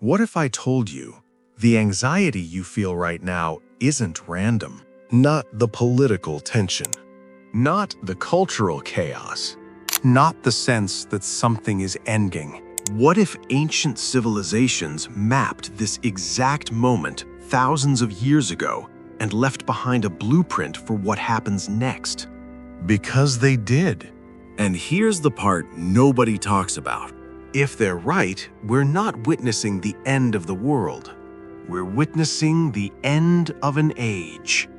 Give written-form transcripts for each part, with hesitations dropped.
What if I told you the anxiety you feel right now isn't random? Not the political tension, not the cultural chaos, not the sense that something is ending. What if ancient civilizations mapped this exact moment thousands of years ago and left behind a blueprint for what happens next? Because they did. And here's the part nobody talks about. If they're right, we're not witnessing the end of the world. We're witnessing the end of an age.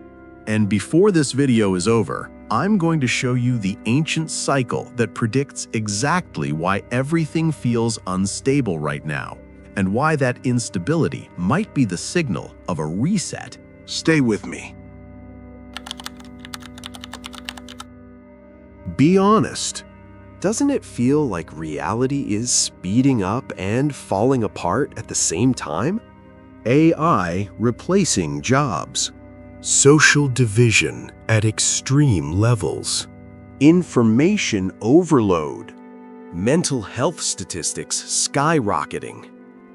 And before this video is over, I'm going to show you the ancient cycle that predicts exactly why everything feels unstable right now, and why that instability might be the signal of a reset. Stay with me. Be honest. Doesn't it feel like reality is speeding up and falling apart at the same time? AI replacing jobs. Social division at extreme levels. Information overload. Mental health statistics skyrocketing.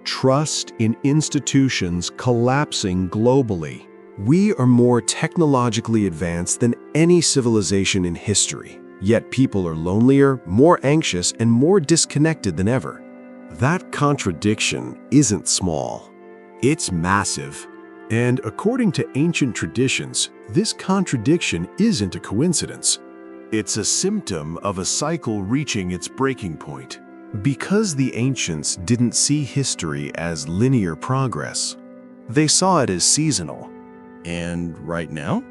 Trust in institutions collapsing globally. We are more technologically advanced than any civilization in history, yet people are lonelier, more anxious, and more disconnected than ever. That contradiction isn't small. It's massive. And according to ancient traditions, this contradiction isn't a coincidence. It's a symptom of a cycle reaching its breaking point. Because the ancients didn't see history as linear progress, they saw it as seasonal. And right now,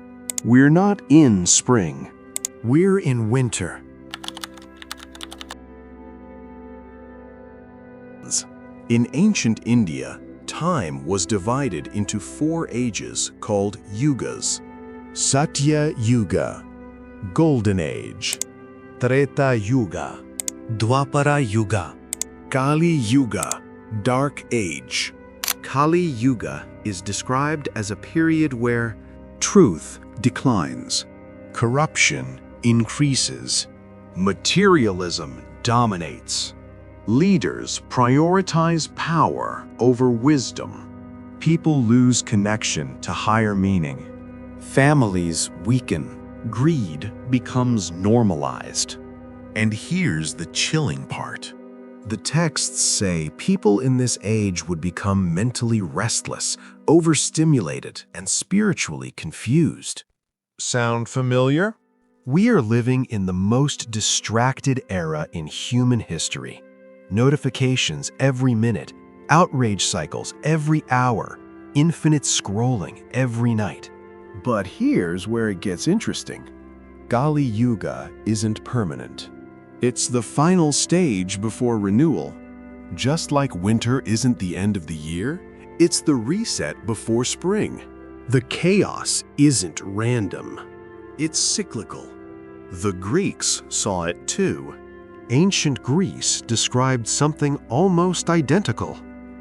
we're not in spring. We're in winter. In ancient India, time was divided into 4 ages called yugas. Satya Yuga, Golden Age. Treta Yuga, Dwapara Yuga. Kali Yuga, Dark Age. Kali Yuga is described as a period where truth declines, corruption increases, materialism dominates. Leaders prioritize power over wisdom. People lose connection to higher meaning. Families weaken. Greed becomes normalized. And here's the chilling part. The texts say people in this age would become mentally restless, overstimulated, and spiritually confused. Sound familiar? We are living in the most distracted era in human history. Notifications every minute, outrage cycles every hour, infinite scrolling every night. But here's where it gets interesting. Kali Yuga isn't permanent. It's the final stage before renewal. Just like winter isn't the end of the year, it's the reset before spring. The chaos isn't random. It's cyclical. The Greeks saw it too. Ancient Greece described something almost identical.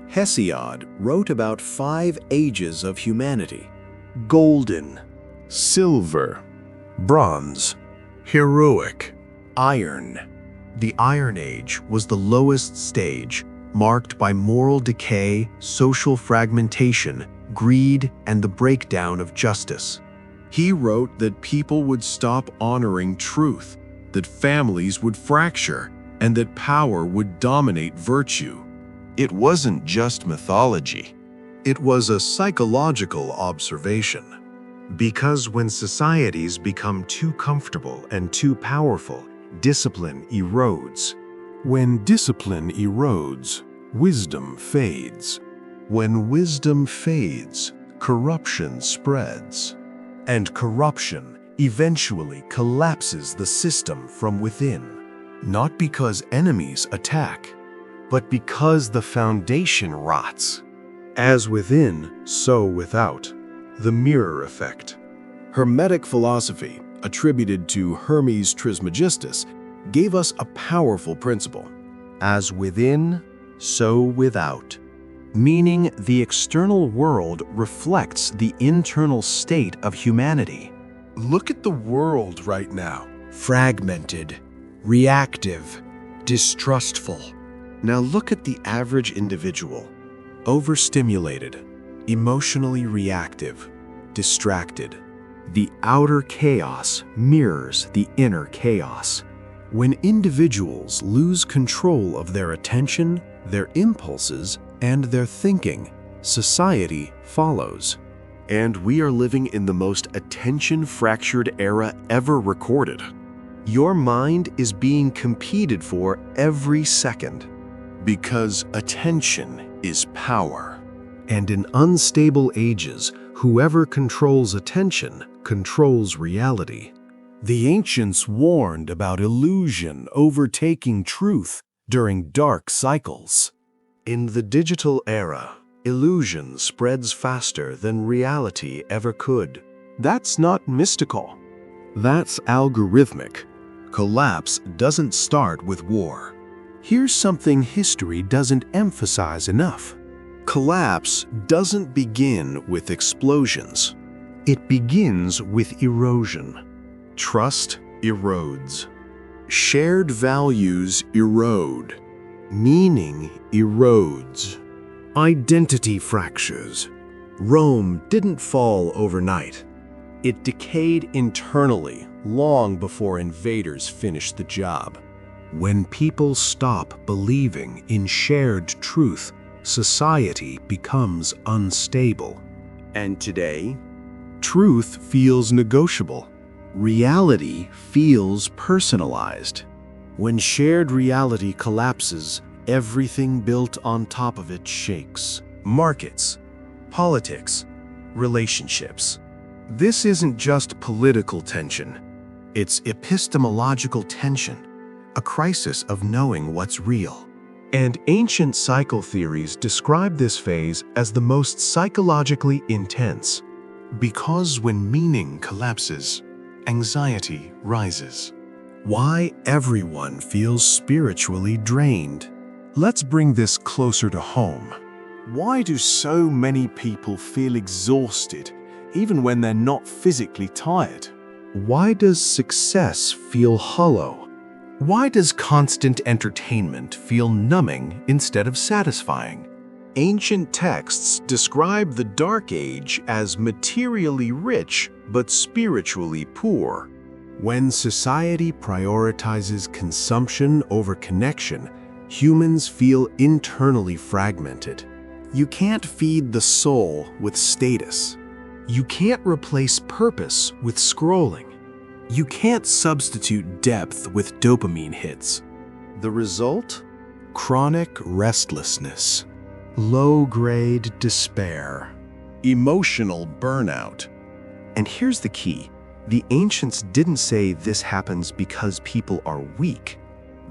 Hesiod wrote about 5 ages of humanity: golden, silver, bronze, heroic, iron. The Iron Age was the lowest stage, marked by moral decay, social fragmentation, greed, and the breakdown of justice. He wrote that people would stop honoring truth, that families would fracture, and that power would dominate virtue. It wasn't just mythology. It was a psychological observation. Because when societies become too comfortable and too powerful, discipline erodes. When discipline erodes, wisdom fades. When wisdom fades, corruption spreads. And corruption eventually collapses the system from within. Not because enemies attack, but because the foundation rots. As within, so without. The mirror effect. Hermetic philosophy, attributed to Hermes Trismegistus, gave us a powerful principle. As within, so without. Meaning the external world reflects the internal state of humanity. Look at the world right now. Fragmented, reactive, distrustful. Now look at the average individual. overstimulated, emotionally reactive, distracted. The outer chaos mirrors the inner chaos. When individuals lose control of their attention, their impulses, and their thinking, society follows. And we are living in the most attention-fractured era ever recorded. Your mind is being competed for every second. Because attention is power. And in unstable ages, whoever controls attention controls reality. The ancients warned about illusion overtaking truth during dark cycles. In the digital era, illusion spreads faster than reality ever could. That's not mystical. That's algorithmic. Collapse doesn't start with war. Here's something history doesn't emphasize enough. Collapse doesn't begin with explosions. It begins with erosion. Trust erodes. Shared values erode. Meaning erodes. Identity fractures. Rome didn't fall overnight. It decayed internally long before invaders finished the job. When people stop believing in shared truth, society becomes unstable. And today, truth feels negotiable. Reality feels personalized. When shared reality collapses, everything built on top of it shakes. Markets, politics, relationships. This isn't just political tension. It's epistemological tension, a crisis of knowing what's real. And ancient cycle theories describe this phase as the most psychologically intense. Because when meaning collapses, anxiety rises. Why everyone feels spiritually drained. Let's bring this closer to home. Why do so many people feel exhausted, even when they're not physically tired? Why does success feel hollow? Why does constant entertainment feel numbing instead of satisfying? Ancient texts describe the Dark Age as materially rich but spiritually poor. When society prioritizes consumption over connection, humans feel internally fragmented. You can't feed the soul with status. You can't replace purpose with scrolling. You can't substitute depth with dopamine hits. The result? Chronic restlessness, low-grade despair, emotional burnout. And here's the key. The ancients didn't say this happens because people are weak.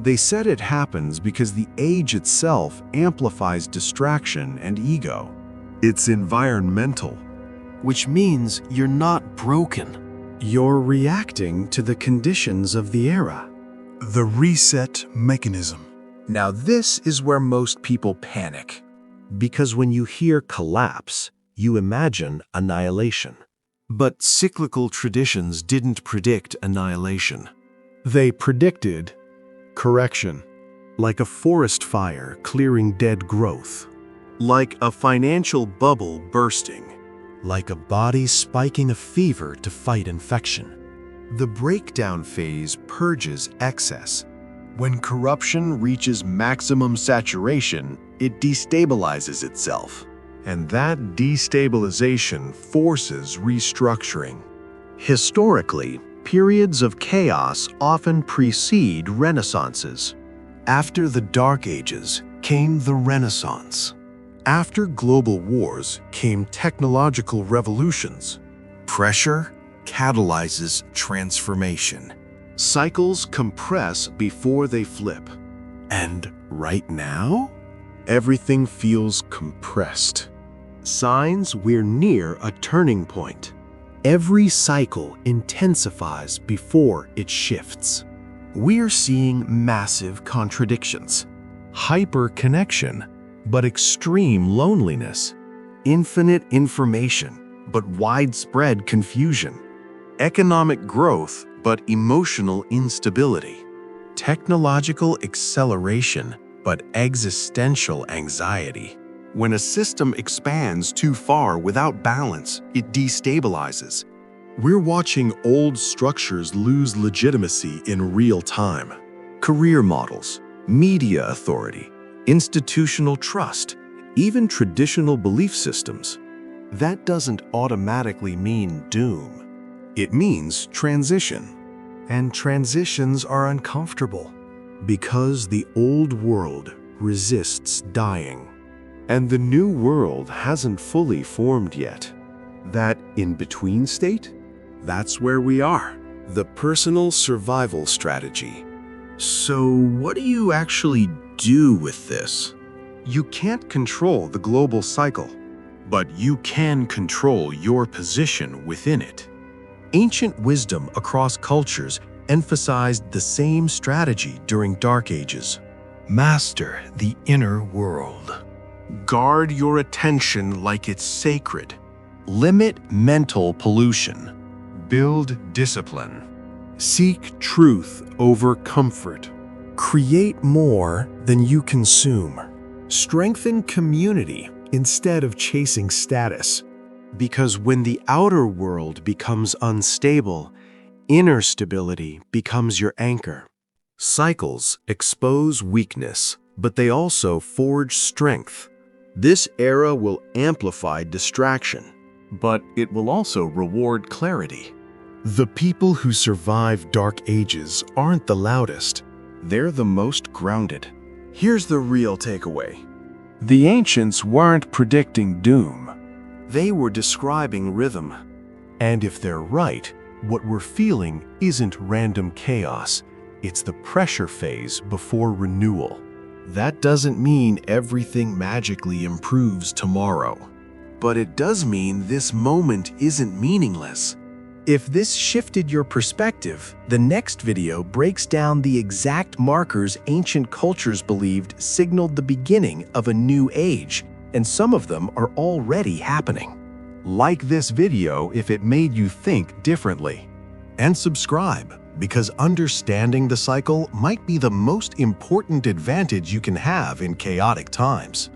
They said it happens because the age itself amplifies distraction and ego. It's environmental, which means you're not broken. You're reacting to the conditions of the era. The reset mechanism. Now this is where most people panic. Because when you hear collapse, you imagine annihilation. But cyclical traditions didn't predict annihilation. They predicted correction. Like a forest fire clearing dead growth. Like a financial bubble bursting. Like a body spiking a fever to fight infection. The breakdown phase purges excess. When corruption reaches maximum saturation, it destabilizes itself. And that destabilization forces restructuring. Historically, periods of chaos often precede renaissances. After the Dark Ages came the Renaissance. After global wars came technological revolutions. Pressure catalyzes transformation. Cycles compress before they flip. And right now, everything feels compressed. Signs we're near a turning point. Every cycle intensifies before it shifts. We're seeing massive contradictions. Hyper-connection, but extreme loneliness. Infinite information, but widespread confusion. Economic growth, but emotional instability. Technological acceleration, but existential anxiety. When a system expands too far without balance, it destabilizes. We're watching old structures lose legitimacy in real time. Career models, media authority, institutional trust, even traditional belief systems. That doesn't automatically mean doom. It means transition. And transitions are uncomfortable because the old world resists dying. And the new world hasn't fully formed yet. That in-between state? That's where we are. The personal survival strategy. So what do you actually do with this? You can't control the global cycle, but you can control your position within it. Ancient wisdom across cultures emphasized the same strategy during Dark Ages. Master the inner world. Guard your attention like it's sacred. Limit mental pollution. Build discipline. Seek truth over comfort. Create more than you consume. Strengthen community instead of chasing status. Because when the outer world becomes unstable, inner stability becomes your anchor. Cycles expose weakness, but they also forge strength. This era will amplify distraction, but it will also reward clarity. The people who survive Dark Ages aren't the loudest. They're the most grounded. Here's the real takeaway. The ancients weren't predicting doom. They were describing rhythm. And if they're right, what we're feeling isn't random chaos. It's the pressure phase before renewal. That doesn't mean everything magically improves tomorrow. But it does mean this moment isn't meaningless. If this shifted your perspective, the next video breaks down the exact markers ancient cultures believed signaled the beginning of a new age, and some of them are already happening. Like this video if it made you think differently. And subscribe, because understanding the cycle might be the most important advantage you can have in chaotic times.